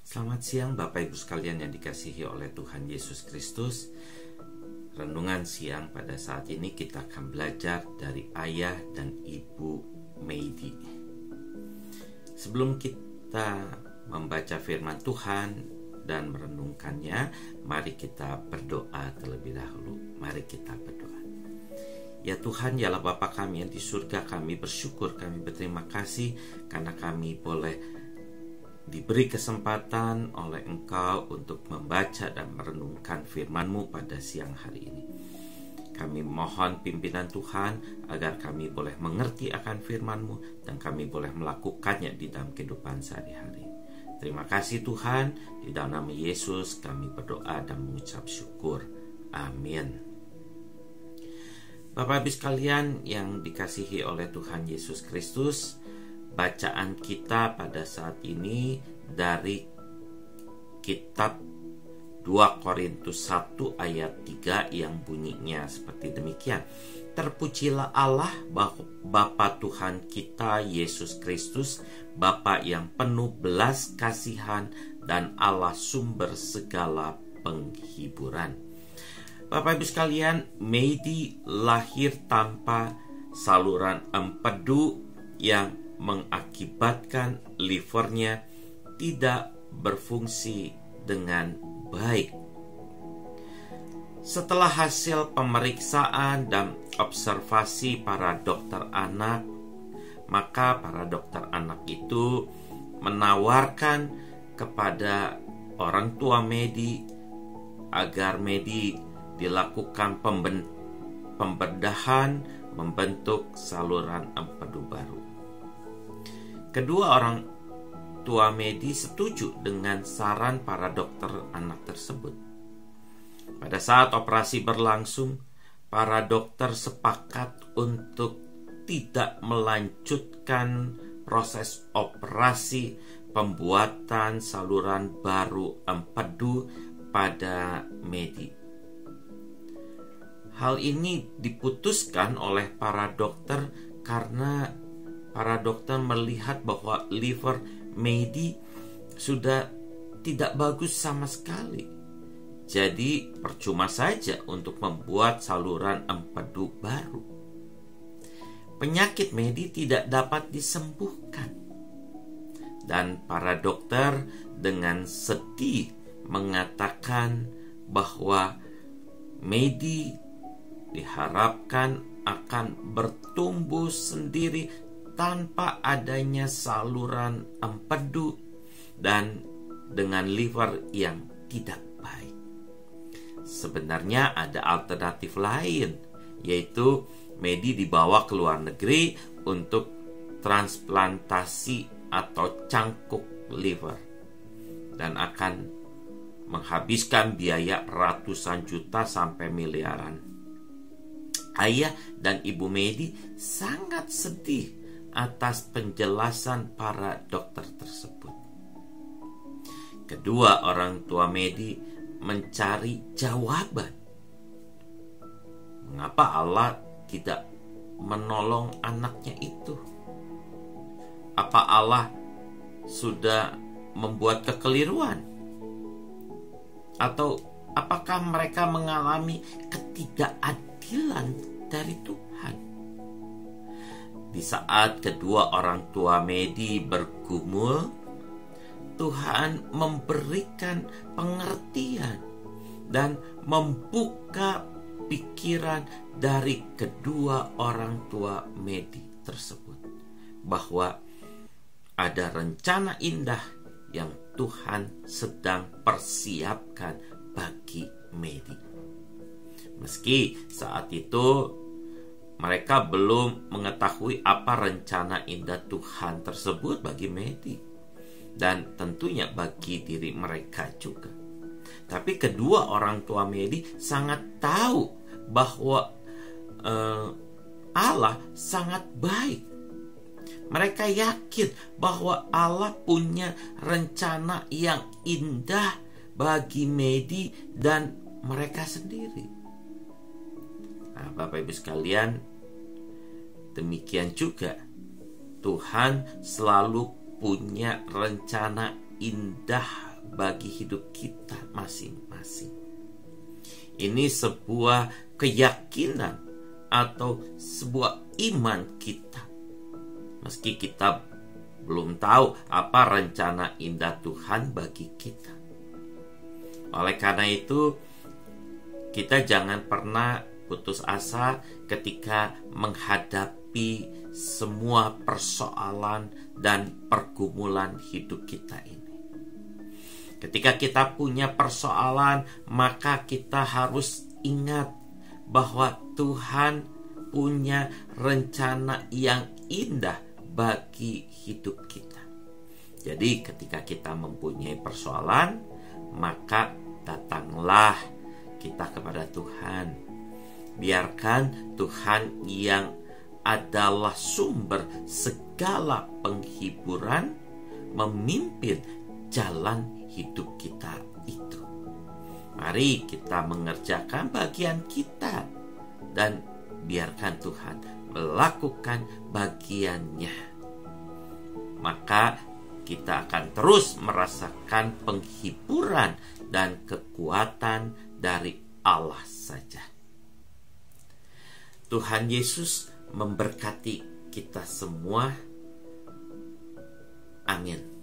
Selamat siang Bapak Ibu sekalian yang dikasihi oleh Tuhan Yesus Kristus. Renungan siang pada saat ini kita akan belajar dari ayah dan ibu Meidi. Sebelum kita membaca firman Tuhan dan merenungkannya, mari kita berdoa terlebih dahulu. Mari kita berdoa. Ya Tuhan, yalah Bapa kami yang di surga, kami bersyukur, kami berterima kasih karena kami boleh diberi kesempatan oleh Engkau untuk membaca dan merenungkan firman-Mu pada siang hari ini. Kami mohon pimpinan Tuhan agar kami boleh mengerti akan firman-Mu dan kami boleh melakukannya di dalam kehidupan sehari-hari. Terima kasih Tuhan, di dalam nama Yesus kami berdoa dan mengucap syukur. Amin. Bapak Ibu sekalian yang dikasihi oleh Tuhan Yesus Kristus, bacaan kita pada saat ini dari kitab 2 Korintus 1 ayat 3 yang bunyinya seperti demikian. Terpujilah Allah Bapa Tuhan kita Yesus Kristus, Bapa yang penuh belas kasihan dan Allah sumber segala penghiburan. Bapak Ibu sekalian, Meidi lahir tanpa saluran empedu yang mengakibatkan livernya tidak berfungsi dengan baik. Setelah hasil pemeriksaan dan observasi para dokter anak, maka para dokter anak itu menawarkan kepada orang tua Meidi agar Meidi dilakukan pembedahan membentuk saluran empedu baru. Kedua orang tua Meidi setuju dengan saran para dokter anak tersebut. Pada saat operasi berlangsung, para dokter sepakat untuk tidak melanjutkan proses operasi pembuatan saluran baru empedu pada Meidi. Hal ini diputuskan oleh para dokter karena para dokter melihat bahwa liver Meidi sudah tidak bagus sama sekali. Jadi percuma saja untuk membuat saluran empedu baru. Penyakit Meidi tidak dapat disembuhkan. Dan para dokter dengan sedih mengatakan bahwa Meidi diharapkan akan bertumbuh sendiri tanpa adanya saluran empedu dan dengan liver yang tidak baik. Sebenarnya ada alternatif lain, yaitu Meidi dibawa ke luar negeri untuk transplantasi atau cangkuk liver dan akan menghabiskan biaya ratusan juta sampai miliaran. Ayah dan ibu Meidi sangat sedih atas penjelasan para dokter tersebut. Kedua orang tua Meidi mencari jawaban. Mengapa Allah tidak menolong anaknya itu? Apa Allah sudah membuat kekeliruan? Atau apakah mereka mengalami ketidakadilan dari Tuhan? Di saat kedua orang tua Meidi bergumul, Tuhan memberikan pengertian dan membuka pikiran dari kedua orang tua Meidi tersebut bahwa ada rencana indah yang Tuhan sedang persiapkan bagi Meidi. Meski saat itu mereka belum mengetahui apa rencana indah Tuhan tersebut bagi Meidi dan tentunya bagi diri mereka juga. Tapi kedua orang tua Meidi sangat tahu bahwa Allah sangat baik. Mereka yakin bahwa Allah punya rencana yang indah bagi Meidi dan mereka sendiri. Nah, Bapak Ibu sekalian, demikian juga Tuhan selalu punya rencana indah bagi hidup kita masing-masing. Ini sebuah keyakinan atau sebuah iman kita. Meski kita belum tahu apa rencana indah Tuhan bagi kita. Oleh karena itu, kita jangan pernah putus asa ketika menghadapi semua persoalan dan pergumulan hidup kita ini. Ketika kita punya persoalan, maka kita harus ingat bahwa Tuhan punya rencana yang indah bagi hidup kita. Jadi ketika kita mempunyai persoalan, maka datanglah kita kepada Tuhan. Biarkan Tuhan yang adalah sumber segala penghiburan memimpin jalan hidup kita itu. Mari kita mengerjakan bagian kita dan biarkan Tuhan melakukan bagiannya. Maka kita akan terus merasakan penghiburan dan kekuatan dari Allah saja. Tuhan Yesus memberkati kita semua. Amin.